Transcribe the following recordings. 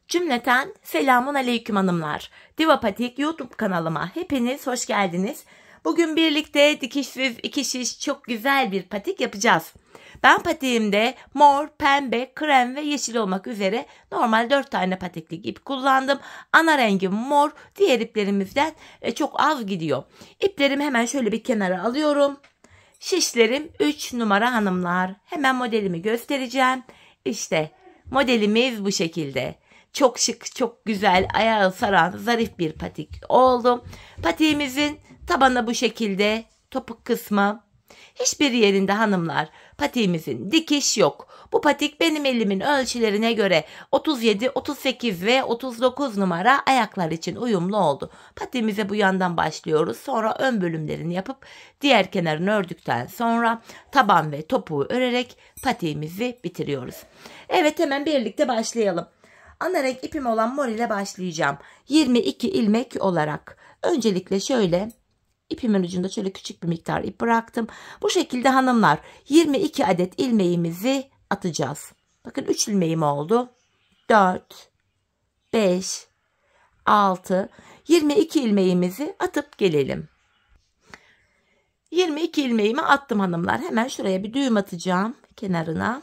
Cümleten selamun aleyküm hanımlar. Diva Patik YouTube kanalıma hepiniz hoş geldiniz. Bugün birlikte dikişsiz iki şiş çok güzel bir patik yapacağız. Ben patiğimde mor, pembe, krem ve yeşil olmak üzere normal 4 tane patiklik ip kullandım. Ana rengim mor, diğer iplerimizden çok az gidiyor. İplerimi hemen şöyle bir kenara alıyorum. Şişlerim 3 numara hanımlar. Hemen modelimi göstereceğim. İşte modelimiz bu şekilde. Çok şık, çok güzel, ayağı saran, zarif bir patik oldu. Patiğimizin tabanı bu şekilde, topuk kısmı. Hiçbir yerinde hanımlar patiğimizin dikiş yok. Bu patik benim elimin ölçülerine göre 37, 38 ve 39 numara ayaklar için uyumlu oldu. Patiğimize bu yandan başlıyoruz. Sonra ön bölümlerini yapıp diğer kenarını ördükten sonra taban ve topuğu örerek patiğimizi bitiriyoruz. Evet, hemen birlikte başlayalım. Ana renk ipim olan mor ile başlayacağım. 22 ilmek olarak. Öncelikle şöyle ipimin ucunda şöyle küçük bir miktar ip bıraktım. Bu şekilde hanımlar 22 adet ilmeğimizi atacağız. Bakın 3 ilmeğim oldu. 4, 5, 6, 22 ilmeğimizi atıp gelelim. 22 ilmeğimi attım hanımlar. Hemen şuraya bir düğüm atacağım kenarına.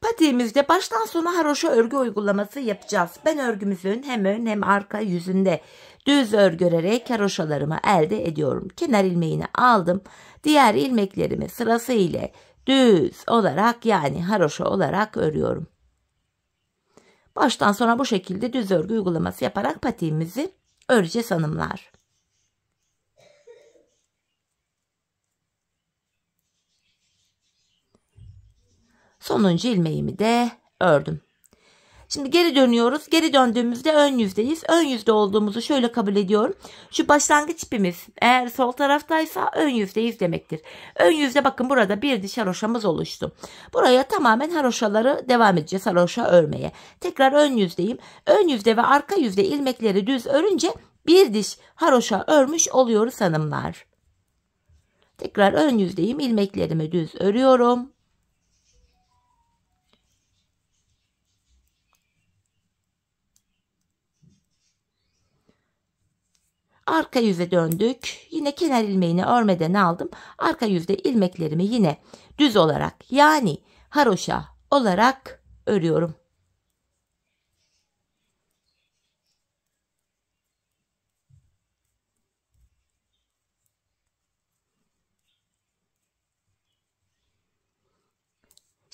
Patiğimizde baştan sona haroşa örgü uygulaması yapacağız. Ben örgümüzün hem ön hem arka yüzünde düz örgü örerek haroşalarımı elde ediyorum. Kenar ilmeğini aldım. Diğer ilmeklerimi sırasıyla düz olarak, yani haroşa olarak örüyorum. Baştan sona bu şekilde düz örgü uygulaması yaparak patiğimizi öreceğiz hanımlar. Sonuncu ilmeğimi de ördüm. Şimdi geri dönüyoruz. Geri döndüğümüzde ön yüzdeyiz. Ön yüzde olduğumuzu şöyle kabul ediyorum. Şu başlangıç ipimiz eğer sol taraftaysa ön yüzdeyiz demektir. Ön yüzde, bakın burada bir diş haroşamız oluştu. Buraya tamamen haroşaları devam edeceğiz, haroşa örmeye. Tekrar ön yüzdeyim. Ön yüzde ve arka yüzde ilmekleri düz örünce bir diş haroşa örmüş oluyoruz hanımlar. Tekrar ön yüzdeyim. İlmeklerimi düz örüyorum. Arka yüze döndük. Yine kenar ilmeğini örmeden aldım. Arka yüzde ilmeklerimi yine düz olarak, yani haroşa olarak örüyorum.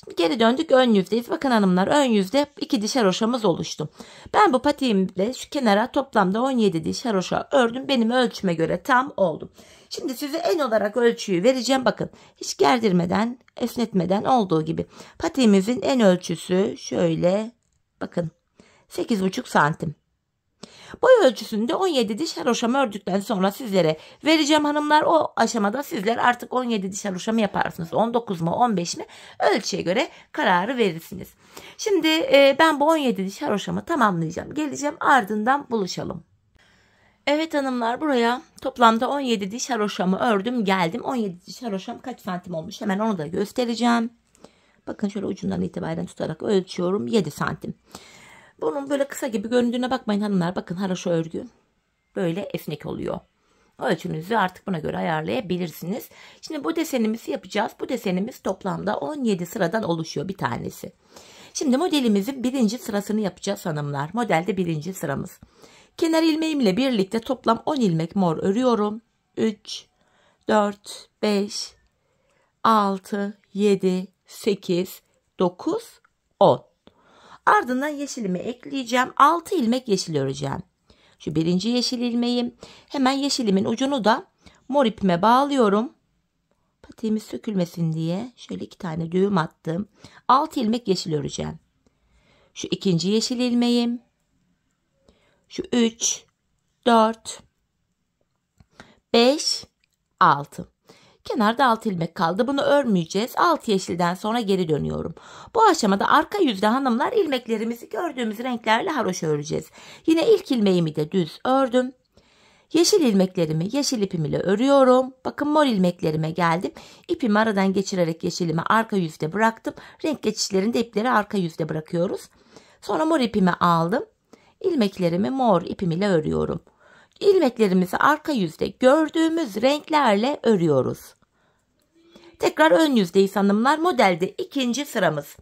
Şimdi geri döndük, ön yüzdeyiz. Bakın hanımlar, ön yüzde 2 diş haroşamız oluştu. Ben bu patiğimle şu kenara toplamda 17 diş haroşa ördüm. Benim ölçüme göre tam oldu. Şimdi size en olarak ölçüyü vereceğim. Bakın, hiç gerdirmeden, esnetmeden olduğu gibi. Patiğimizin en ölçüsü şöyle, bakın 8,5 santim. Boy ölçüsünde 17 diş haroşamı ördükten sonra sizlere vereceğim hanımlar. O aşamada sizler artık 17 diş haroşamı yaparsınız. 19 mu 15 mi, ölçüye göre kararı verirsiniz. Şimdi ben bu 17 diş haroşamı tamamlayacağım. Geleceğim, ardından buluşalım. Evet hanımlar, buraya toplamda 17 diş haroşamı ördüm geldim. 17 diş haroşam kaç santim olmuş, hemen onu da göstereceğim. Bakın şöyle ucundan itibaren tutarak ölçüyorum, 7 santim. Bunun böyle kısa gibi göründüğüne bakmayın hanımlar. Bakın haroşa örgü böyle esnek oluyor. Ölçünüzü artık buna göre ayarlayabilirsiniz. Şimdi bu desenimizi yapacağız. Bu desenimiz toplamda 17 sıradan oluşuyor bir tanesi. Şimdi modelimizin birinci sırasını yapacağız hanımlar. Modelde birinci sıramız. Kenar ilmeğimle birlikte toplam 10 ilmek mor örüyorum. 3, 4, 5, 6, 7, 8, 9, 10. Ardından yeşilimi ekleyeceğim. 6 ilmek yeşil öreceğim. Şu birinci yeşil ilmeğim. Hemen yeşilimin ucunu da mor ipime bağlıyorum. Patiğimiz sökülmesin diye şöyle 2 tane düğüm attım. 6 ilmek yeşil öreceğim. Şu ikinci yeşil ilmeğim. Şu 3, 4, 5, 6. Kenarda 6 ilmek kaldı. Bunu örmeyeceğiz. 6 yeşilden sonra geri dönüyorum. Bu aşamada arka yüzde hanımlar ilmeklerimizi gördüğümüz renklerle haroşa öreceğiz. Yine ilk ilmeğimi de düz ördüm. Yeşil ilmeklerimi yeşil ipim ile örüyorum. Bakın mor ilmeklerime geldim. İpimi aradan geçirerek yeşilimi arka yüzde bıraktım. Renk geçişlerinde ipleri arka yüzde bırakıyoruz. Sonra mor ipimi aldım. İlmeklerimi mor ipim ile örüyorum. İlmeklerimizi arka yüzde gördüğümüz renklerle örüyoruz. Tekrar ön yüzdeyiz hanımlar. Modelde ikinci sıramız.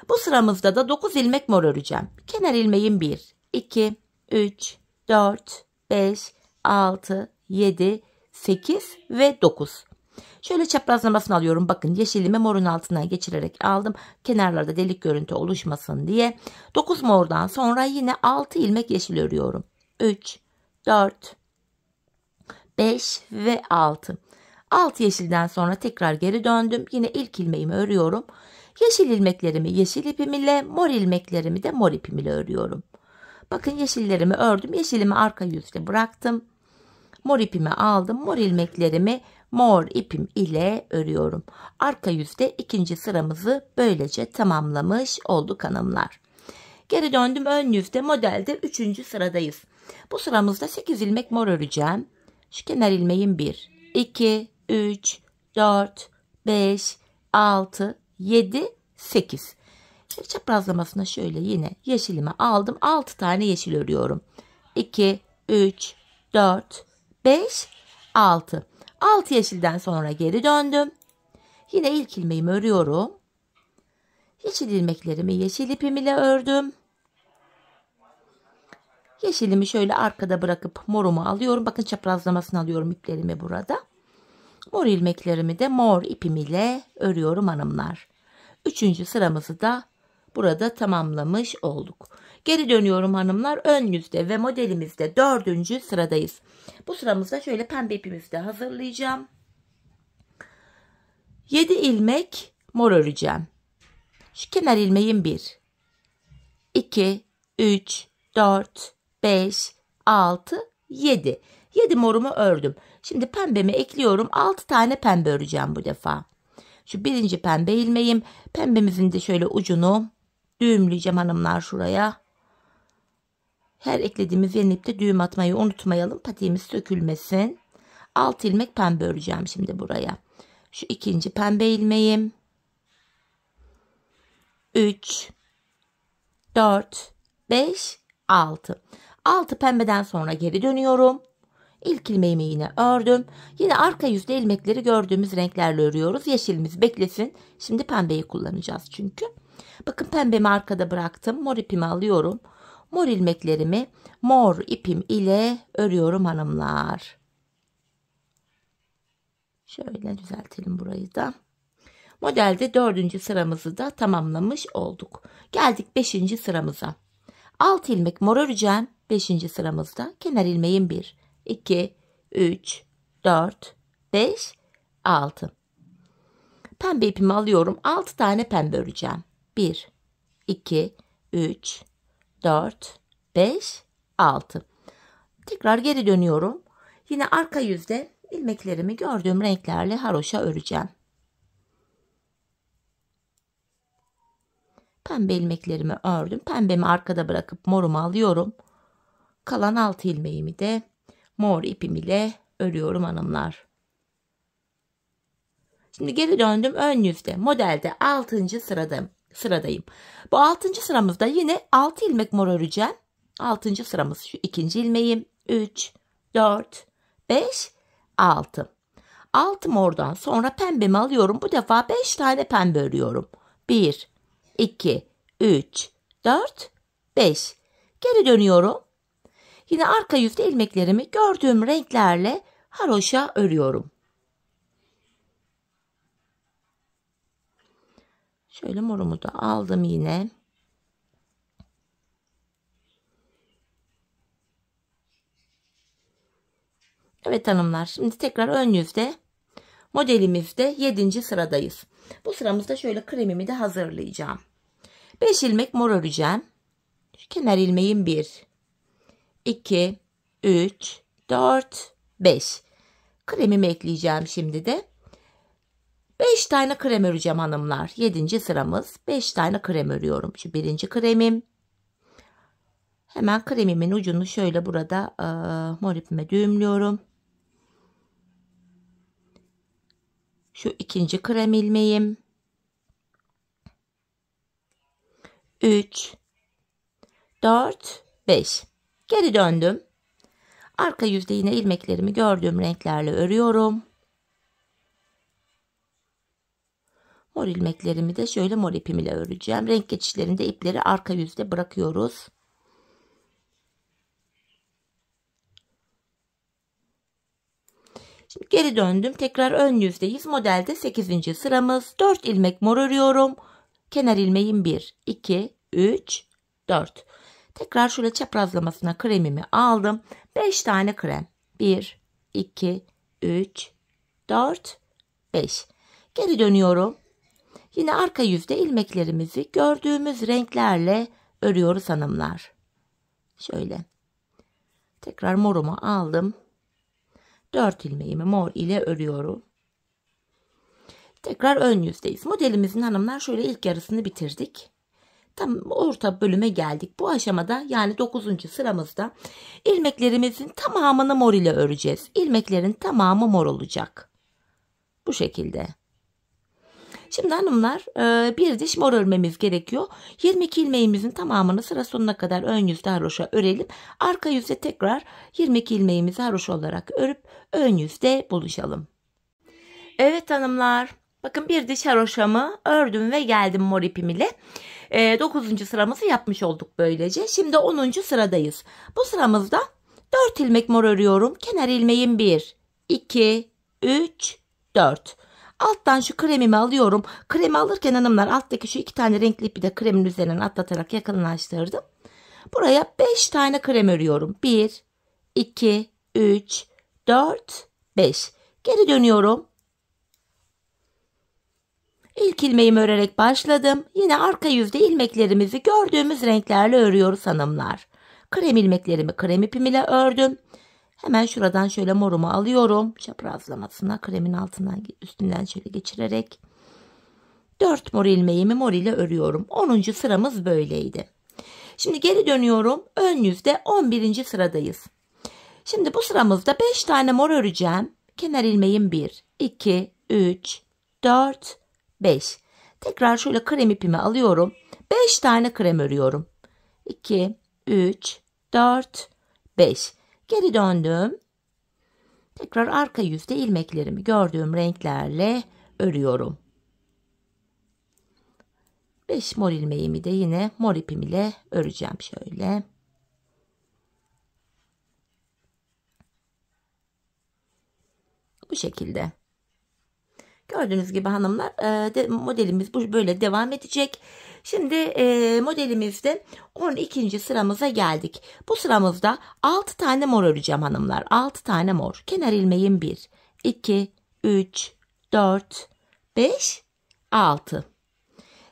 Bu sıramızda da 9 ilmek mor öreceğim. Kenar ilmeğim 1, 2, 3, 4, 5, 6, 7, 8 ve 9. Şöyle çaprazlamasını alıyorum. Bakın yeşilimi morun altından geçirerek aldım. Kenarlarda delik görüntü oluşmasın diye. 9 mordan sonra yine 6 ilmek yeşil örüyorum. 3, 4, 5 ve 6. 6 yeşilden sonra tekrar geri döndüm. Yine ilk ilmeğimi örüyorum. Yeşil ilmeklerimi yeşil ipim ile, mor ilmeklerimi de mor ipim ile örüyorum. Bakın yeşillerimi ördüm. Yeşilimi arka yüzde bıraktım. Mor ipimi aldım. Mor ilmeklerimi mor ipim ile örüyorum. Arka yüzde ikinci sıramızı böylece tamamlamış olduk hanımlar. Geri döndüm, ön yüzde modelde 3. sıradayız. Bu sıramızda 8 ilmek mor öreceğim. Şu kenar ilmeğim 1, 2, 3, 4, 5, 6, 7, 8. Çaprazlamasına şöyle yine yeşilimi aldım. 6 tane yeşil örüyorum. 2, 3, 4, 5, 6. 6 yeşilden sonra geri döndüm. Yine ilk ilmeğimi örüyorum. Yeşil ilmeklerimi yeşil ipim ile ördüm. Yeşilimi şöyle arkada bırakıp morumu alıyorum. Bakın çaprazlamasını alıyorum iplerimi burada. Mor ilmeklerimi de mor ipim ile örüyorum hanımlar. 3. sıramızı da burada tamamlamış olduk. Geri dönüyorum hanımlar. Ön yüzde ve modelimizde 4. sıradayız. Bu sıramızda şöyle pembe ipimizi de hazırlayacağım. 7 ilmek mor öreceğim. Şu kenar ilmeğim 1, 2, 3, 4, 5, 6, 7. 7 morumu ördüm. Şimdi pembemi ekliyorum. 6 tane pembe öreceğim bu defa. Şu birinci pembe ilmeğim. Pembemizin de şöyle ucunu düğümleyeceğim hanımlar şuraya. Her eklediğimiz yeni ipte düğüm atmayı unutmayalım. Patiğimiz sökülmesin. 6 ilmek pembe öreceğim şimdi buraya. Şu ikinci pembe ilmeğim. 3, 4, 5, 6. 6 pembeden sonra geri dönüyorum. İlk ilmeğimi yine ördüm. Yine arka yüzde ilmekleri gördüğümüz renklerle örüyoruz. Yeşilimiz beklesin. Şimdi pembeyi kullanacağız çünkü. Bakın pembemi arkada bıraktım. Mor ipimi alıyorum. Mor ilmeklerimi mor ipim ile örüyorum hanımlar. Şöyle düzeltelim burayı da. Modelde 4. sıramızı da tamamlamış olduk. Geldik 5. sıramıza. 6 ilmek mor öreceğim 5. sıramızda. Kenar ilmeğim 1, 2, 3, 4, 5, 6. Pembe ipimi alıyorum. 6 tane pembe öreceğim. 1, 2, 3, 4, 5, 6. Tekrar geri dönüyorum. Yine arka yüzde ilmeklerimi gördüğüm renklerle haroşa öreceğim. Pembe ilmeklerimi ördüm. Pembemi arkada bırakıp morumu alıyorum. Kalan 6 ilmeğimi de mor ipim ile örüyorum hanımlar. Şimdi geri döndüm, ön yüzde modelde 6. sıradayım. Bu 6. sıramızda yine 6 ilmek mor öreceğim. 6. sıramız şu ikinci ilmeğim. 3, 4, 5, 6. 6 mordan sonra pembemi alıyorum. Bu defa 5 tane pembe örüyorum. 1, 2, 3, 4, 5. Geri dönüyorum. Yine arka yüzde ilmeklerimi gördüğüm renklerle haroşa örüyorum. Şöyle morumu da aldım yine. Evet hanımlar, şimdi tekrar ön yüzde modelimizde 7. sıradayız. Bu sıramızda şöyle kremimi de hazırlayacağım. 5 ilmek mor öreceğim. Şu kenar ilmeğim 1, 2, 3, 4, 5. Kremimi ekleyeceğim şimdi de. 5 tane krem öreceğim hanımlar. 7. sıramız. 5 tane krem örüyorum. Şu birinci kremim. Hemen kremimin ucunu şöyle burada mor ipime düğümlüyorum. Şu ikinci krem ilmeğim. 3, 4, 5. Geri döndüm. Arka yüzde yine ilmeklerimi gördüğüm renklerle örüyorum. Mor ilmeklerimi de şöyle mor ipim ile öreceğim. Renk geçişlerinde ipleri arka yüzde bırakıyoruz. Şimdi geri döndüm. Tekrar ön yüzdeyiz. Modelde 8. sıramız. 4 ilmek mor örüyorum. Kenar ilmeğim 1, 2, 3, 4. Tekrar şöyle çaprazlamasına kremimi aldım. 5 tane krem. 1, 2, 3, 4, 5. Geri dönüyorum. Yine arka yüzde ilmeklerimizi gördüğümüz renklerle örüyoruz hanımlar. Şöyle. Tekrar morumu aldım. 4 ilmeğimi mor ile örüyorum. Tekrar ön yüzdeyiz. Modelimizin hanımlar şöyle ilk yarısını bitirdik. Tam orta bölüme geldik. Bu aşamada yani 9. sıramızda ilmeklerimizin tamamını mor ile öreceğiz. İlmeklerin tamamı mor olacak. Bu şekilde. Şimdi hanımlar bir diş mor örmemiz gerekiyor. 22 ilmeğimizin tamamını sıra sonuna kadar ön yüzde haroşa örelim. Arka yüzde tekrar 22 ilmeğimizi haroşa olarak örüp ön yüzde buluşalım. Evet hanımlar. Bakın bir diş haroşamı ördüm ve geldim mor ipim ile. 9. sıramızı yapmış olduk böylece. Şimdi 10. sıradayız. Bu sıramızda 4 ilmek mor örüyorum. Kenar ilmeğim 1, 2, 3, 4. Alttan şu kremimi alıyorum. Kremi alırken hanımlar alttaki şu 2 tane renkli ipi de kremin üzerinden atlatarak yakınlaştırdım. Buraya 5 tane krem örüyorum. 1, 2, 3, 4, 5. Geri dönüyorum. İlk ilmeğimi örerek başladım. Yine arka yüzde ilmeklerimizi gördüğümüz renklerle örüyoruz hanımlar. Krem ilmeklerimi krem ipim ile ördüm. Hemen şuradan şöyle morumu alıyorum. Çaprazlamasına kremin altından üstünden şöyle geçirerek 4 mor ilmeğimi mor ile örüyorum. 10. sıramız böyleydi. Şimdi geri dönüyorum. Ön yüzde 11. sıradayız. Şimdi bu sıramızda 5 tane mor öreceğim. Kenar ilmeğim 1, 2, 3, 4, 5. Tekrar şöyle krem ipimi alıyorum. 5 tane krem örüyorum. 2, 3, 4, 5. Geri döndüm. Tekrar arka yüzde ilmeklerimi gördüğüm renklerle örüyorum. 5 mor ilmeğimi de yine mor ipim ile öreceğim şöyle. Bu şekilde. Gördüğünüz gibi hanımlar modelimiz böyle devam edecek. Şimdi modelimizde 12. sıramıza geldik. Bu sıramızda 6 tane mor öreceğim hanımlar. 6 tane mor. Kenar ilmeğim 1, 2, 3, 4, 5, 6.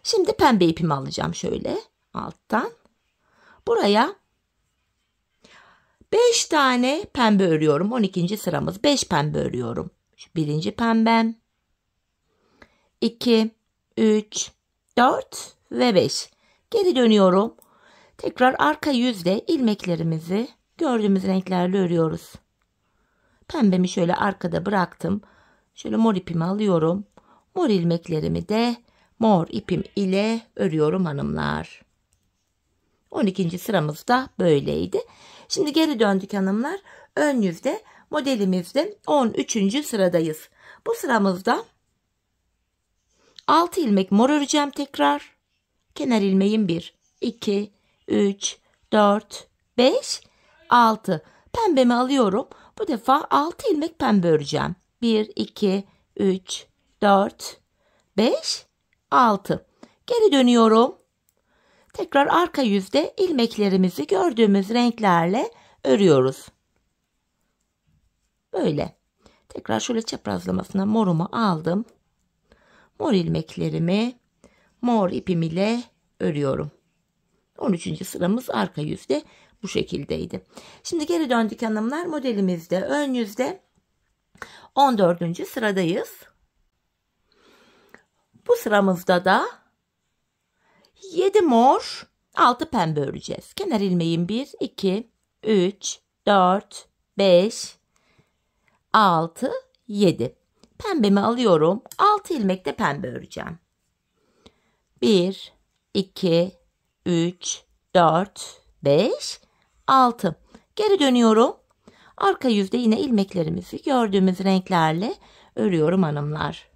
Şimdi pembe ipimi alacağım şöyle alttan. Buraya 5 tane pembe örüyorum. 12. sıramız 5 pembe örüyorum. Şu birinci pembem. 2, 3, 4 ve 5. Geri dönüyorum. Tekrar arka yüzde ilmeklerimizi gördüğümüz renklerle örüyoruz. Pembemi şöyle arkada bıraktım. Şöyle mor ipimi alıyorum. Mor ilmeklerimi de mor ipim ile örüyorum hanımlar. 12. sıramız da böyleydi. Şimdi geri döndük hanımlar. Ön yüzde modelimizde 13. sıradayız. Bu sıramızda 6 ilmek mor öreceğim tekrar. Kenar ilmeğim 1, 2, 3, 4, 5, 6. Pembemi alıyorum. Bu defa 6 ilmek pembe öreceğim. 1, 2, 3, 4, 5, 6. Geri dönüyorum. Tekrar arka yüzde ilmeklerimizi gördüğümüz renklerle örüyoruz. Böyle. Tekrar şöyle çaprazlamasına morumu aldım. Mor ilmeklerimi mor ipim ile örüyorum. 13. sıramız arka yüzde bu şekildeydi. Şimdi geri döndük hanımlar. Modelimizde ön yüzde 14. sıradayız. Bu sıramızda da 7 mor 6 pembe öreceğiz. Kenar ilmeğim 1, 2, 3, 4, 5, 6, 7. Pembemi alıyorum. 6 ilmek de pembe öreceğim. 1, 2, 3, 4, 5, 6. Geri dönüyorum. Arka yüzde yine ilmeklerimizi gördüğümüz renklerle örüyorum hanımlar.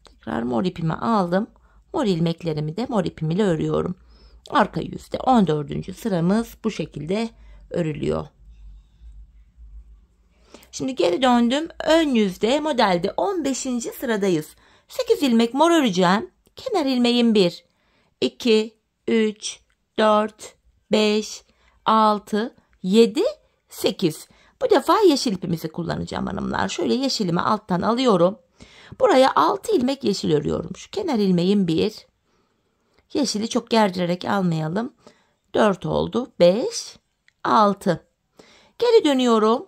Tekrar mor ipimi aldım. Mor ilmeklerimi de mor ipim ile örüyorum. Arka yüzde 14. sıramız bu şekilde örülüyor. Şimdi geri döndüm. Ön yüzde modelde 15. sıradayız. 8 ilmek mor öreceğim. Kenar ilmeğim 1, 2, 3, 4, 5, 6, 7, 8. Bu defa yeşil ipimizi kullanacağım hanımlar. Şöyle yeşilimi alttan alıyorum. Buraya 6 ilmek yeşil örüyorum. Şu kenar ilmeğim 1. Yeşili çok gerdirerek almayalım. 4 oldu. 5, 6. Geri dönüyorum.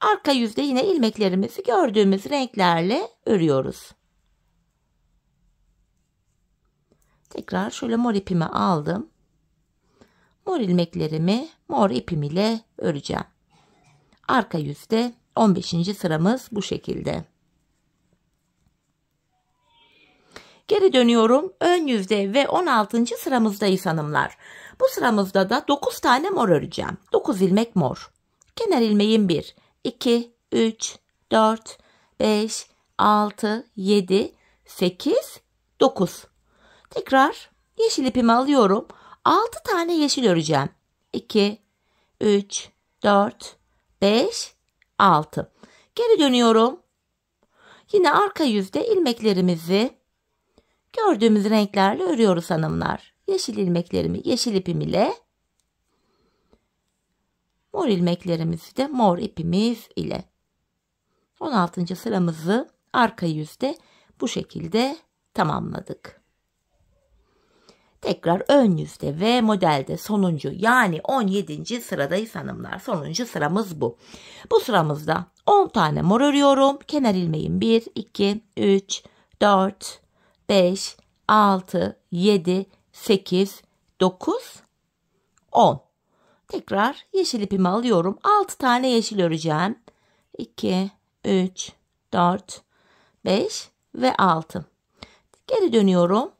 Arka yüzde yine ilmeklerimizi gördüğümüz renklerle örüyoruz. Tekrar şöyle mor ipimi aldım. Mor ilmeklerimi mor ipim ile öreceğim. Arka yüzde 15. sıramız bu şekilde. Geri dönüyorum. Ön yüzde ve 16. sıramızdayız hanımlar. Bu sıramızda da 9 tane mor öreceğim. 9 ilmek mor. Kenar ilmeğim 1, 2, 3, 4, 5, 6, 7, 8, 9. Tekrar yeşil ipimi alıyorum. 6 tane yeşil öreceğim. 2, 3, 4, 5, 6. Geri dönüyorum. Yine arka yüzde ilmeklerimizi gördüğümüz renklerle örüyoruz hanımlar. Yeşil ilmeklerimi yeşil ipim ile, mor ilmeklerimizi de mor ipimiz ile. 16. sıramızı arka yüzde bu şekilde tamamladık. Tekrar ön yüzde ve modelde sonuncu yani 17. sıradayız hanımlar. Sonuncu sıramız bu. Bu sıramızda 10 tane mor örüyorum. Kenar ilmeğim 1, 2, 3, 4, 5, 6, 7, 8, 9, 10. Tekrar yeşil ipimi alıyorum. 6 tane yeşil öreceğim. 2, 3, 4, 5 ve 6. Geri dönüyorum.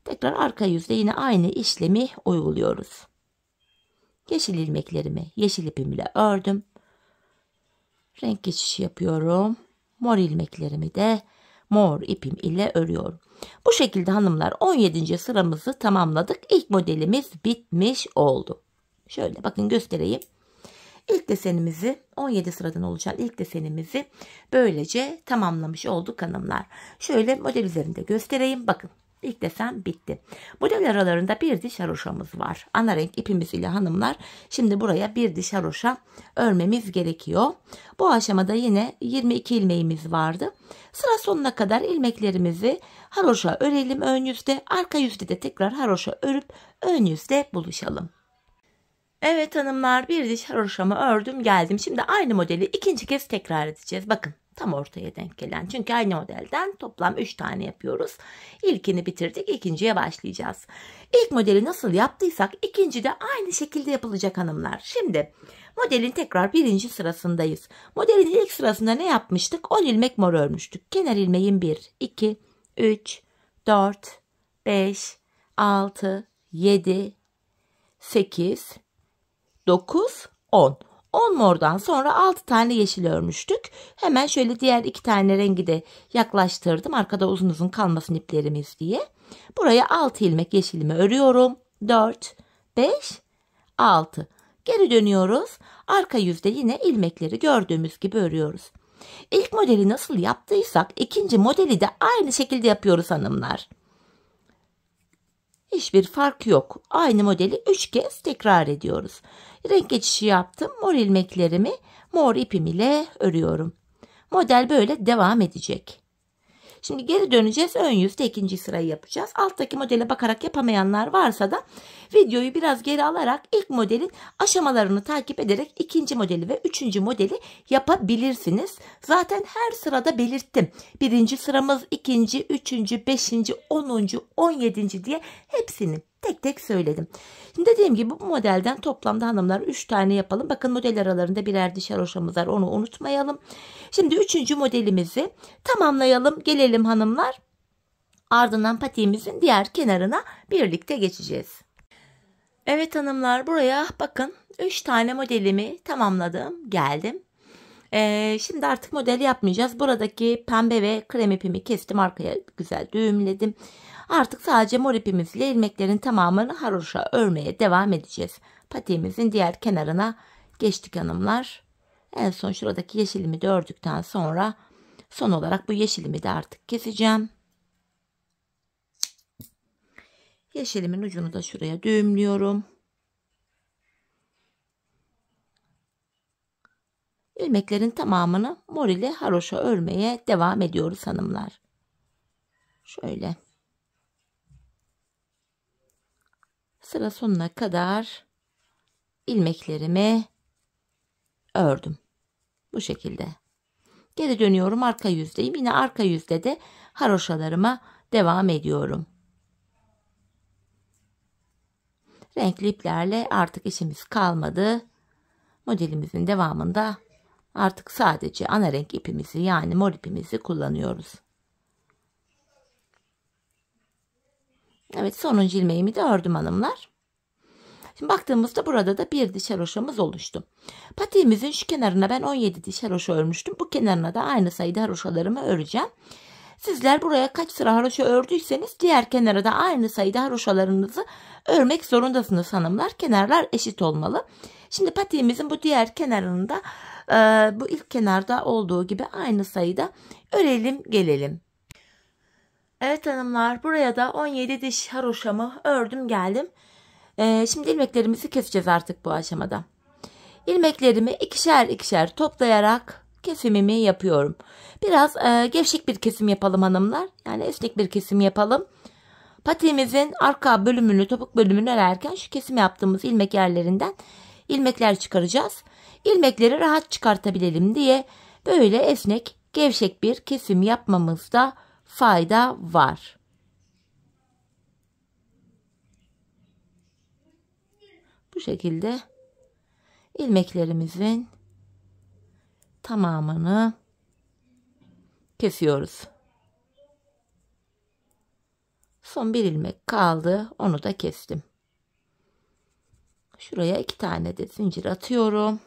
Tekrar arka yüzde yine aynı işlemi uyguluyoruz. Yeşil ilmeklerimi yeşil ipimle ördüm. Renk geçişi yapıyorum. Mor ilmeklerimi de mor ipim ile örüyorum. Bu şekilde hanımlar 17. sıramızı tamamladık. İlk modelimiz bitmiş oldu. Şöyle bakın göstereyim. İlk desenimizi 17 sıradan oluşan ilk desenimizi böylece tamamlamış olduk hanımlar. Şöyle model üzerinde göstereyim. Bakın ilk desen bitti. Model aralarında bir diş haroşamız var. Ana renk ipimiz ile hanımlar. Şimdi buraya bir diş haroşa örmemiz gerekiyor. Bu aşamada yine 22 ilmeğimiz vardı. Sıra sonuna kadar ilmeklerimizi haroşa örelim ön yüzde. Arka yüzde de tekrar haroşa örüp ön yüzde buluşalım. Evet hanımlar bir diş haroşamı ördüm geldim. Şimdi aynı modeli ikinci kez tekrar edeceğiz. Bakın tam ortaya denk gelen. Çünkü aynı modelden toplam 3 tane yapıyoruz. İlkini bitirdik, ikinciye başlayacağız. İlk modeli nasıl yaptıysak ikinci de aynı şekilde yapılacak hanımlar. Şimdi modelin tekrar birinci sırasındayız. Modelin ilk sırasında ne yapmıştık? 10 ilmek mor örmüştük. Kenar ilmeğim 1, 2, 3, 4, 5, 6, 7, 8, 9, 10. 10 mordan sonra 6 tane yeşil örmüştük. Hemen şöyle diğer 2 tane rengi de yaklaştırdım. Arkada uzun uzun kalmasın iplerimiz diye. Buraya 6 ilmek yeşilimi örüyorum. 4, 5, 6. Geri dönüyoruz. Arka yüzde yine ilmekleri gördüğümüz gibi örüyoruz. İlk modeli nasıl yaptıysak ikinci modeli de aynı şekilde yapıyoruz hanımlar. Hiçbir fark yok. Aynı modeli 3 kez tekrar ediyoruz. Renk geçişi yaptım. Mor ilmeklerimi mor ipim ile örüyorum. Model böyle devam edecek. Şimdi geri döneceğiz. Ön yüzde ikinci sırayı yapacağız. Alttaki modele bakarak yapamayanlar varsa da videoyu biraz geri alarak ilk modelin aşamalarını takip ederek ikinci modeli ve üçüncü modeli yapabilirsiniz. Zaten her sırada belirttim. Birinci sıramız, ikinci, üçüncü, beşinci, 10. 17. diye hepsini tek tek söyledim. Şimdi dediğim gibi bu modelden toplamda hanımlar 3 tane yapalım. Bakın model aralarında birer diş haroşamız var. Onu unutmayalım. Şimdi 3. modelimizi tamamlayalım. Gelelim hanımlar. Ardından patiğimizin diğer kenarına birlikte geçeceğiz. Evet hanımlar, buraya bakın 3 tane modelimi tamamladım, geldim. Şimdi artık model yapmayacağız. Buradaki pembe ve krem ipimi kestim, arkaya güzel düğümledim. Artık sadece mor ipimizle ilmeklerin tamamını haroşa örmeye devam edeceğiz. Patiğimizin diğer kenarına geçtik hanımlar. En son şuradaki yeşilimi de ördükten sonra son olarak bu yeşilimi de artık keseceğim. Yeşilimin ucunu da şuraya düğümlüyorum. İlmeklerin tamamını mor ile haroşa örmeye devam ediyoruz hanımlar. Şöyle. Sıra sonuna kadar ilmeklerimi ördüm. Bu şekilde. Geri dönüyorum, arka yüzdeyim. Yine arka yüzde de haroşalarıma devam ediyorum. Renkli iplerle artık işimiz kalmadı. Modelimizin devamında artık sadece ana renk ipimizi, yani mor ipimizi kullanıyoruz. Evet, sonuncu ilmeğimi de ördüm hanımlar. Şimdi baktığımızda burada da bir diş haroşamız oluştu. Patiğimizin şu kenarına ben 17 diş haroşa örmüştüm. Bu kenarına da aynı sayıda haroşalarımı öreceğim. Sizler buraya kaç sıra haroşa ördüyseniz diğer kenara da aynı sayıda haroşalarınızı örmek zorundasınız hanımlar. Kenarlar eşit olmalı. Şimdi patiğimizin bu diğer kenarında bu ilk kenarda olduğu gibi aynı sayıda örelim gelelim. Evet hanımlar, buraya da 17 diş haroşamı ördüm geldim. Şimdi ilmeklerimizi keseceğiz artık bu aşamada. İlmeklerimi ikişer ikişer toplayarak kesimimi yapıyorum. Biraz gevşek bir kesim yapalım hanımlar. Yani esnek bir kesim yapalım. Patiğimizin arka bölümünü, topuk bölümünü örerken şu kesim yaptığımız ilmek yerlerinden ilmekler çıkaracağız. İlmekleri rahat çıkartabilelim diye böyle esnek, gevşek bir kesim yapmamızda fayda var. Bu şekilde ilmeklerimizin tamamını kesiyoruz. Son bir ilmek kaldı. Onu da kestim. Şuraya 2 tane de zincir atıyorum.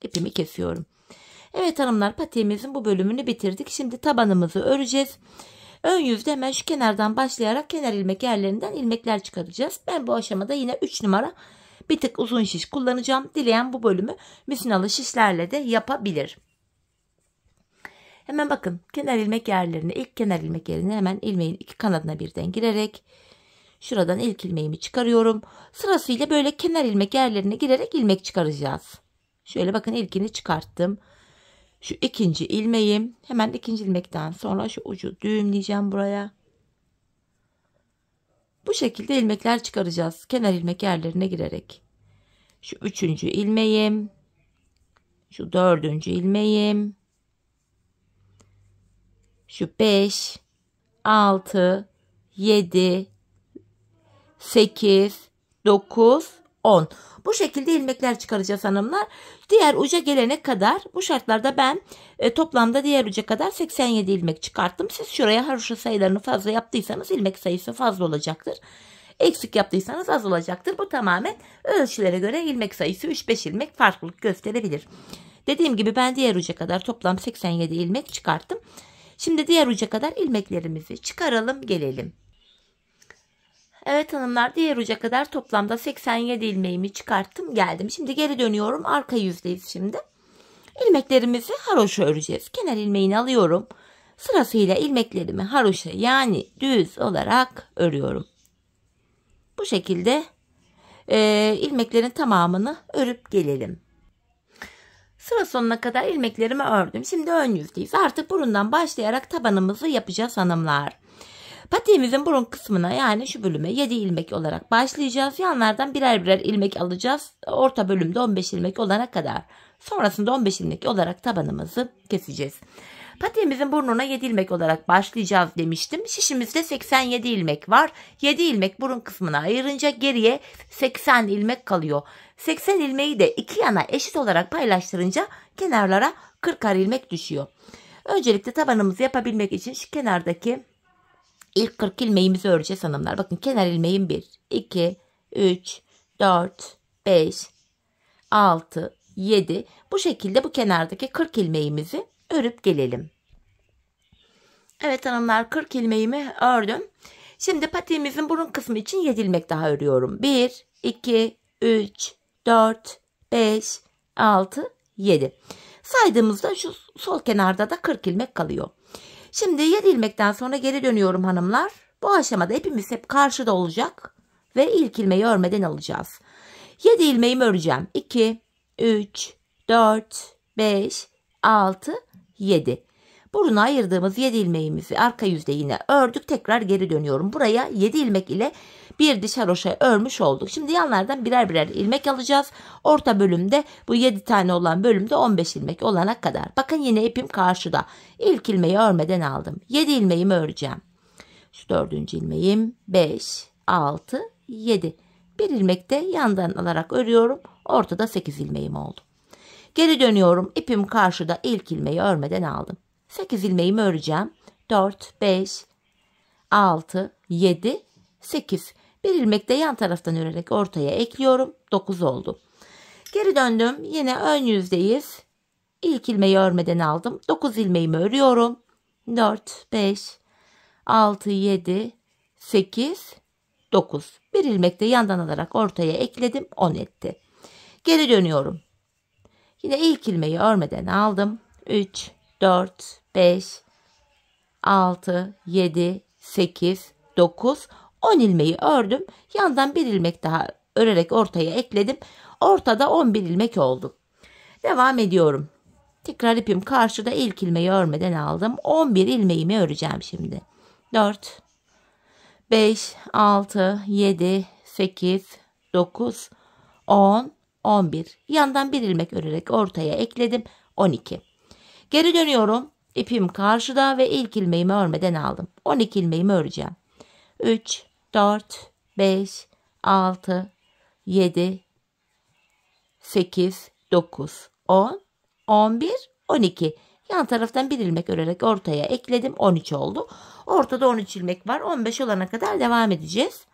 İpimi kesiyorum. Evet hanımlar, patiğimizin bu bölümünü bitirdik. Şimdi tabanımızı öreceğiz. Ön yüzde hemen şu kenardan başlayarak kenar ilmek yerlerinden ilmekler çıkaracağız. Ben bu aşamada yine 3 numara bir tık uzun şiş kullanacağım. Dileyen bu bölümü misinalı şişlerle de yapabilir. Hemen bakın, kenar ilmek yerlerine, ilk kenar ilmek yerine hemen ilmeğin iki kanadına birden girerek şuradan ilk ilmeğimi çıkarıyorum. Sırasıyla böyle kenar ilmek yerlerine girerek ilmek çıkaracağız. Şöyle bakın, ilkini çıkarttım. Şu ikinci ilmeğim, hemen ikinci ilmekten sonra şu ucu düğümleyeceğim buraya. Bu şekilde ilmekler çıkaracağız kenar ilmek yerlerine girerek. Şu üçüncü ilmeğim, şu dördüncü ilmeğim, şu 5, 6, 7, 8, 9, 10. Bu şekilde ilmekler çıkaracağız hanımlar. Diğer uca gelene kadar, bu şartlarda ben toplamda diğer uca kadar 87 ilmek çıkarttım. Siz şuraya haroşa sayılarını fazla yaptıysanız ilmek sayısı fazla olacaktır. Eksik yaptıysanız az olacaktır. Bu tamamen ölçülere göre ilmek sayısı 3-5 ilmek farklılık gösterebilir. Dediğim gibi ben diğer uca kadar toplam 87 ilmek çıkarttım. Şimdi diğer uca kadar ilmeklerimizi çıkaralım gelelim. Evet hanımlar, diğer uca kadar toplamda 87 ilmeğimi çıkarttım geldim. Şimdi geri dönüyorum, arka yüzdeyiz şimdi. İlmeklerimizi haroşa öreceğiz. Kenar ilmeğini alıyorum. Sırasıyla ilmeklerimi haroşa, yani düz olarak örüyorum. Bu şekilde ilmeklerin tamamını örüp gelelim. Sıra sonuna kadar ilmeklerimi ördüm. Şimdi ön yüzdeyiz. Artık burundan başlayarak tabanımızı yapacağız hanımlar. Patiğimizin burun kısmına, yani şu bölüme 7 ilmek olarak başlayacağız. Yanlardan birer birer ilmek alacağız. Orta bölümde 15 ilmek olana kadar. Sonrasında 15 ilmek olarak tabanımızı keseceğiz. Patiğimizin burnuna 7 ilmek olarak başlayacağız demiştim. Şişimizde 87 ilmek var. 7 ilmek burun kısmına ayırınca geriye 80 ilmek kalıyor. 80 ilmeği de iki yana eşit olarak paylaştırınca kenarlara 40'ar ilmek düşüyor. Öncelikle tabanımızı yapabilmek için şu kenardaki İlk 40 ilmeğimizi öreceğiz hanımlar. Bakın, kenar ilmeğim 1, 2, 3, 4, 5, 6, 7. Bu şekilde bu kenardaki 40 ilmeğimizi örüp gelelim. Evet hanımlar, 40 ilmeğimi ördüm. Şimdi patiğimizin burun kısmı için 7 ilmek daha örüyorum. 1, 2, 3, 4, 5, 6, 7. Saydığımızda şu sol kenarda da 40 ilmek kalıyor. Şimdi 7 ilmekten sonra geri dönüyorum hanımlar. Bu aşamada ipimiz hep karşıda olacak ve ilk ilmeği örmeden alacağız. 7 ilmeğimi öreceğim. 2, 3, 4, 5, 6, 7. Buruna ayırdığımız 7 ilmeğimizi arka yüzde yine ördük. Tekrar geri dönüyorum. Buraya 7 ilmek ile bir diş haroşa örmüş olduk. Şimdi yanlardan birer birer ilmek alacağız. Orta bölümde bu 7 tane olan bölümde 15 ilmek olana kadar. Bakın yine ipim karşıda. İlk ilmeği örmeden aldım. 7 ilmeğimi öreceğim. Şu 4. ilmeğim 5, 6, 7. Bir ilmek de yandan alarak örüyorum. Ortada 8 ilmeğim oldu. Geri dönüyorum. İpim karşıda, ilk ilmeği örmeden aldım. 8 ilmeğimi öreceğim. 4, 5, 6, 7, 8. Bir ilmek de yan taraftan örerek ortaya ekliyorum. 9 oldu. Geri döndüm. Yine ön yüzdeyiz. İlk ilmeği örmeden aldım. 9 ilmeğimi örüyorum. 4, 5, 6, 7, 8, 9. Bir ilmek de yandan alarak ortaya ekledim. 10 etti. Geri dönüyorum. Yine ilk ilmeği örmeden aldım. 3, 4, 5, 6, 7, 8, 9, 10 ilmeği ördüm. Yandan bir ilmek daha örerek ortaya ekledim. Ortada 11 ilmek oldu. Devam ediyorum. Tekrar ipim karşıda, ilk ilmeği örmeden aldım. 11 ilmeğimi öreceğim şimdi. 4, 5, 6, 7, 8, 9, 10, 11. Yandan bir ilmek örerek ortaya ekledim. 12. Geri dönüyorum. İpim karşıda ve ilk ilmeğimi örmeden aldım. 12 ilmeğimi öreceğim. 3, 4, 5, 6, 7, 8, 9, 10, 11, 12. Yan taraftan bir ilmek örerek ortaya ekledim. 13 oldu. Ortada 13 ilmek var. 15 olana kadar devam edeceğiz.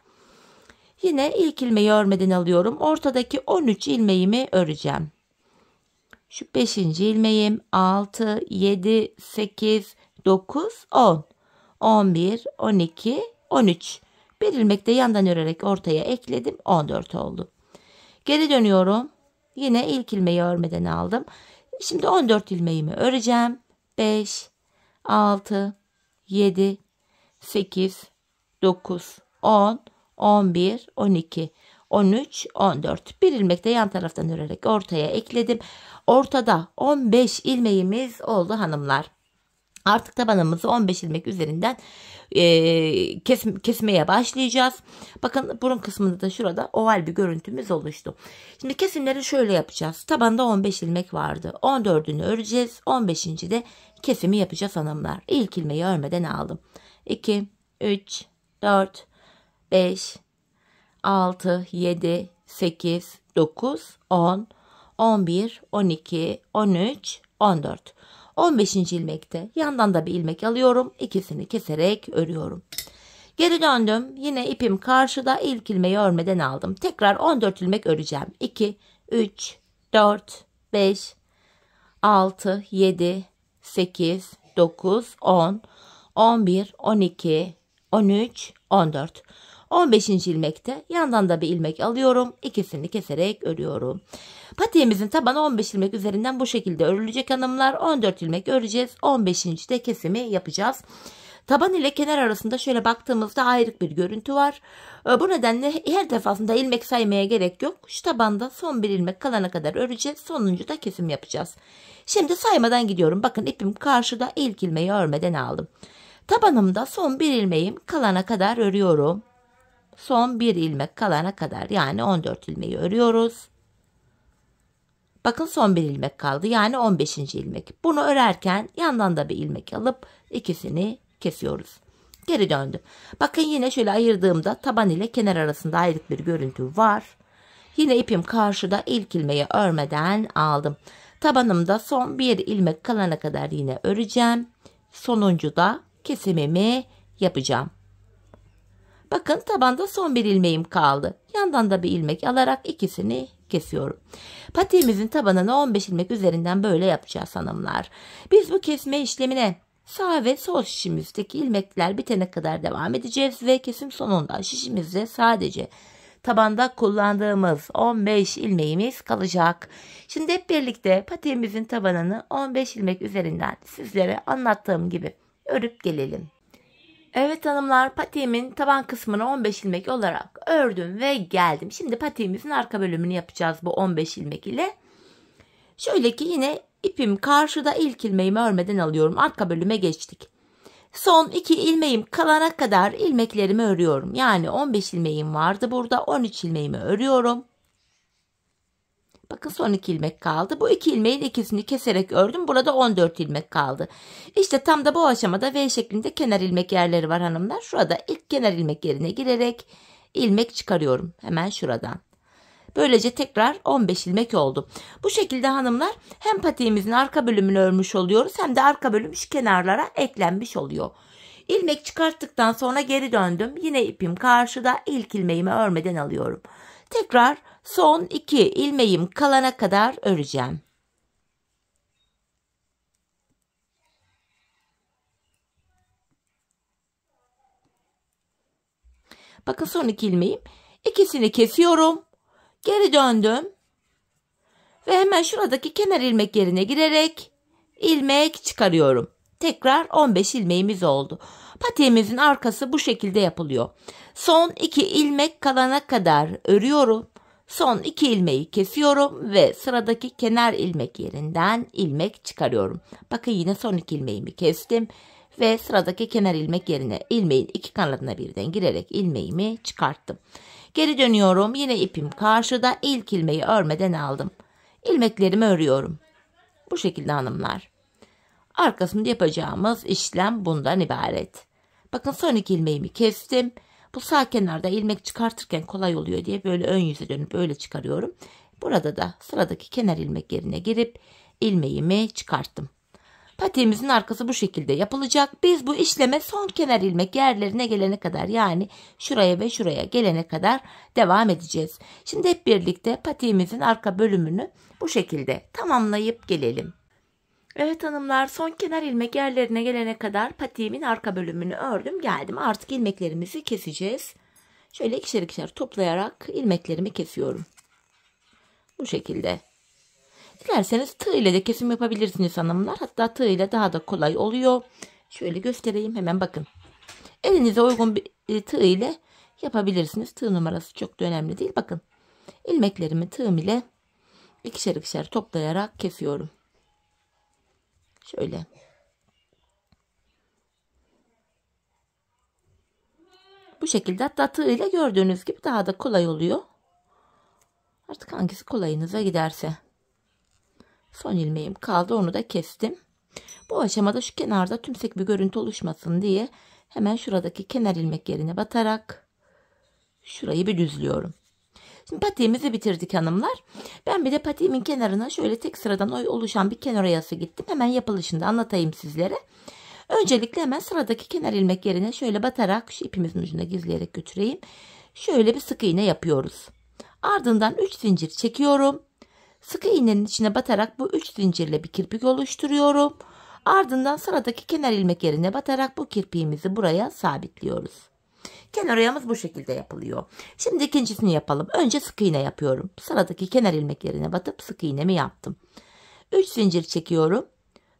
Yine ilk ilmeği örmeden alıyorum. Ortadaki 13 ilmeğimi öreceğim. Şu 5. ilmeğim 6, 7, 8, 9, 10, 11, 12, 13. Bir ilmek de yandan örerek ortaya ekledim. 14 oldu. Geri dönüyorum. Yine ilk ilmeği örmeden aldım. Şimdi 14 ilmeğimi öreceğim. 5, 6, 7, 8, 9, 10, 11, 12, 13, 14. Bir ilmek de yan taraftan örerek ortaya ekledim. Ortada 15 ilmeğimiz oldu hanımlar. Artık tabanımızı 15 ilmek üzerinden kesmeye başlayacağız. Bakın burun kısmında da şurada oval bir görüntümüz oluştu. Şimdi kesimleri şöyle yapacağız. Tabanda 15 ilmek vardı. 14'ünü öreceğiz. 15. de kesimi yapacağız hanımlar. İlk ilmeği örmeden aldım. 2, 3, 4, 5, 6, 7, 8, 9, 10, 11, 12, 13, 14. 15. ilmekte yandan da bir ilmek alıyorum. İkisini keserek örüyorum. Geri döndüm. Yine ipim karşıda, ilk ilmeği örmeden aldım. Tekrar 14 ilmek öreceğim. 2, 3, 4, 5, 6, 7, 8, 9, 10, 11, 12, 13, 14. 15. ilmekte yandan da bir ilmek alıyorum. İkisini keserek örüyorum. Patiğimizin tabanı 15 ilmek üzerinden bu şekilde örülecek hanımlar. 14 ilmek öreceğiz. 15. de kesimi yapacağız. Taban ile kenar arasında şöyle baktığımızda ayrık bir görüntü var. Bu nedenle her defasında ilmek saymaya gerek yok. Şu tabanda son bir ilmek kalana kadar öreceğiz. Sonuncu da kesim yapacağız. Şimdi saymadan gidiyorum. Bakın ipim karşıda, ilk ilmeği örmeden aldım. Tabanımda son bir ilmeğim kalana kadar örüyorum. Son bir ilmek kalana kadar, yani 14 ilmeği örüyoruz. Bakın son bir ilmek kaldı, yani 15. ilmek. Bunu örerken yandan da bir ilmek alıp ikisini kesiyoruz. Geri döndüm. Bakın yine şöyle ayırdığımda taban ile kenar arasında ayrık bir görüntü var. Yine ipim karşıda, ilk ilmeği örmeden aldım. Tabanımda son bir ilmek kalana kadar yine öreceğim. Sonuncu da kesimimi yapacağım. Bakın tabanda son bir ilmeğim kaldı. Yandan da bir ilmek alarak ikisini kesiyorum. Patiğimizin tabanını 15 ilmek üzerinden böyle yapacağız hanımlar. Biz bu kesme işlemine sağ ve sol şişimizdeki ilmekler bitene kadar devam edeceğiz ve kesim sonunda şişimizde sadece tabanda kullandığımız 15 ilmeğimiz kalacak. Şimdi hep birlikte patiğimizin tabanını 15 ilmek üzerinden sizlere anlattığım gibi örüp gelelim. Evet hanımlar, patiğimin taban kısmını 15 ilmek olarak ördüm ve geldim. Şimdi patiğimizin arka bölümünü yapacağız bu 15 ilmek ile. Şöyle ki yine ipim karşıda, ilk ilmeğimi örmeden alıyorum. Arka bölüme geçtik. Son 2 ilmeğim kalana kadar ilmeklerimi örüyorum. Yani 15 ilmeğim vardı burada, 13 ilmeğimi örüyorum. Bakın son 2 ilmek kaldı. Bu 2 ilmeğin ikisini keserek ördüm. Burada 14 ilmek kaldı. İşte tam da bu aşamada V şeklinde kenar ilmek yerleri var hanımlar. Şurada ilk kenar ilmek yerine girerek ilmek çıkarıyorum. Hemen şuradan. Böylece tekrar 15 ilmek oldu. Bu şekilde hanımlar hem patiğimizin arka bölümünü örmüş oluyoruz hem de arka bölüm şu kenarlara eklenmiş oluyor. İlmek çıkarttıktan sonra geri döndüm. Yine ipim karşıda, ilk ilmeğimi örmeden alıyorum. Tekrar son 2 ilmeğim kalana kadar öreceğim. Bakın son 2 ilmeğim. İkisini kesiyorum. Geri döndüm. Ve hemen şuradaki kenar ilmek yerine girerek ilmek çıkarıyorum. Tekrar 15 ilmeğimiz oldu. Patiğimizin arkası bu şekilde yapılıyor. Son 2 ilmek kalana kadar örüyorum. Son 2 ilmeği kesiyorum ve sıradaki kenar ilmek yerinden ilmek çıkarıyorum. Bakın yine son 2 ilmeğimi kestim ve sıradaki kenar ilmek yerine ilmeğin iki kanadına birden girerek ilmeğimi çıkarttım. Geri dönüyorum. Yine ipim karşıda, ilk ilmeği örmeden aldım. İlmeklerimi örüyorum. Bu şekilde hanımlar. Arkasında yapacağımız işlem bundan ibaret. Bakın son 2 ilmeğimi kestim. Bu sağ kenarda ilmek çıkartırken kolay oluyor diye böyle ön yüze dönüp böyle çıkarıyorum. Burada da sıradaki kenar ilmek yerine girip ilmeğimi çıkarttım. Patiğimizin arkası bu şekilde yapılacak. Biz bu işleme son kenar ilmek yerlerine gelene kadar, yani şuraya ve şuraya gelene kadar devam edeceğiz. Şimdi hep birlikte patiğimizin arka bölümünü bu şekilde tamamlayıp gelelim. Evet hanımlar, son kenar ilmek yerlerine gelene kadar patiğimin arka bölümünü ördüm geldim. Artık ilmeklerimizi keseceğiz. Şöyle ikişer ikişer toplayarak ilmeklerimi kesiyorum. Bu şekilde. Dilerseniz tığ ile de kesim yapabilirsiniz hanımlar. Hatta tığ ile daha da kolay oluyor. Şöyle göstereyim hemen, bakın. Elinize uygun bir tığ ile yapabilirsiniz. Tığ numarası çok da önemli değil. Bakın, ilmeklerimi tığım ile ikişer ikişer toplayarak kesiyorum. Şöyle. Bu şekilde, hatta tığ ile gördüğünüz gibi daha da kolay oluyor. Artık hangisi kolayınıza giderse. Son ilmeğim kaldı, onu da kestim. Bu aşamada şu kenarda tümsek bir görüntü oluşmasın diye hemen şuradaki kenar ilmek yerine batarak şurayı bir düzlüyorum. Şimdi patiğimizi bitirdik hanımlar. Ben bir de patiğimin kenarına şöyle tek sıradan oluşan bir kenar oyası gittim. Hemen yapılışını da anlatayım sizlere. Öncelikle hemen sıradaki kenar ilmek yerine şöyle batarak şu ipimizin ucuna gizleyerek götüreyim. Şöyle bir sık iğne yapıyoruz. Ardından 3 zincir çekiyorum. Sık iğnenin içine batarak bu 3 zincirle bir kirpik oluşturuyorum. Ardından sıradaki kenar ilmek yerine batarak bu kirpiğimizi buraya sabitliyoruz. Kenar oyamız bu şekilde yapılıyor. Şimdi ikincisini yapalım. Önce sık iğne yapıyorum. Sıradaki kenar ilmek yerine batıp sık iğnemi yaptım. 3 zincir çekiyorum.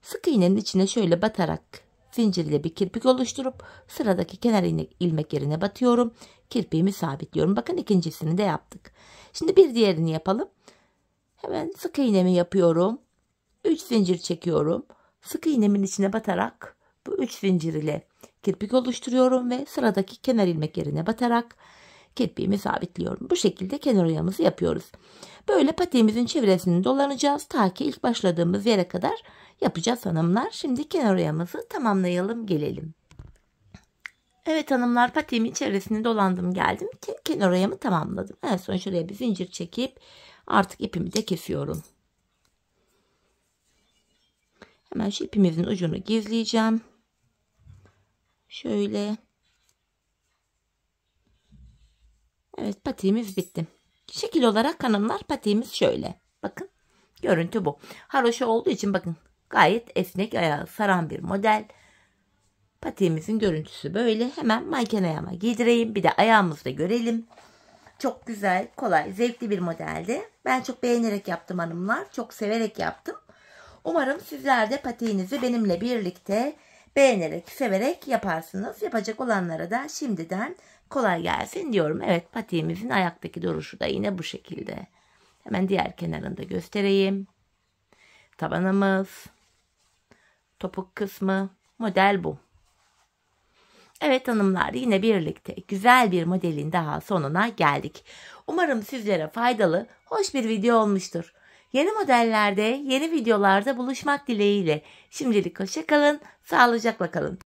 Sık iğnenin içine şöyle batarak zincirle bir kirpik oluşturup sıradaki kenar ilmek yerine batıyorum. Kirpiğimi sabitliyorum. Bakın ikincisini de yaptık. Şimdi bir diğerini yapalım. Hemen sık iğnemi yapıyorum. 3 zincir çekiyorum. Sık iğnemin içine batarak bu 3 zincir ile kirpik oluşturuyorum ve sıradaki kenar ilmek yerine batarak kirpiğimi sabitliyorum. Bu şekilde kenar oyamızı yapıyoruz. Böyle patiğimizin çevresini dolanacağız ta ki ilk başladığımız yere kadar yapacağız hanımlar. Şimdi kenar oyamızı tamamlayalım gelelim. Evet hanımlar, patiğimin çevresini dolandım geldim. Kenar oyamı tamamladım. En son şuraya bir zincir çekip artık ipimi de kesiyorum. Hemen şu ipimizin ucunu gizleyeceğim. Şöyle. Evet, patiğimiz bitti. Şekil olarak hanımlar patiğimiz şöyle. Bakın, görüntü bu. Haroşa olduğu için bakın gayet esnek, ayağı saran bir model. Patiğimizin görüntüsü böyle. Hemen manken ayağıma giydireyim. Bir de ayağımızda görelim. Çok güzel, kolay, zevkli bir modeldi. Ben çok beğenerek yaptım hanımlar. Çok severek yaptım. Umarım sizler de patiğinizi benimle birlikte beğenerek, severek yaparsınız. Yapacak olanlara da şimdiden kolay gelsin diyorum. Evet, patiğimizin ayaktaki duruşu da yine bu şekilde. Hemen diğer kenarını da göstereyim. Tabanımız, topuk kısmı, model bu. Evet hanımlar, yine birlikte güzel bir modelin daha sonuna geldik. Umarım sizlere faydalı, hoş bir video olmuştur. Yeni modellerde, yeni videolarda buluşmak dileğiyle. Şimdilik hoşça kalın, sağlıcakla kalın.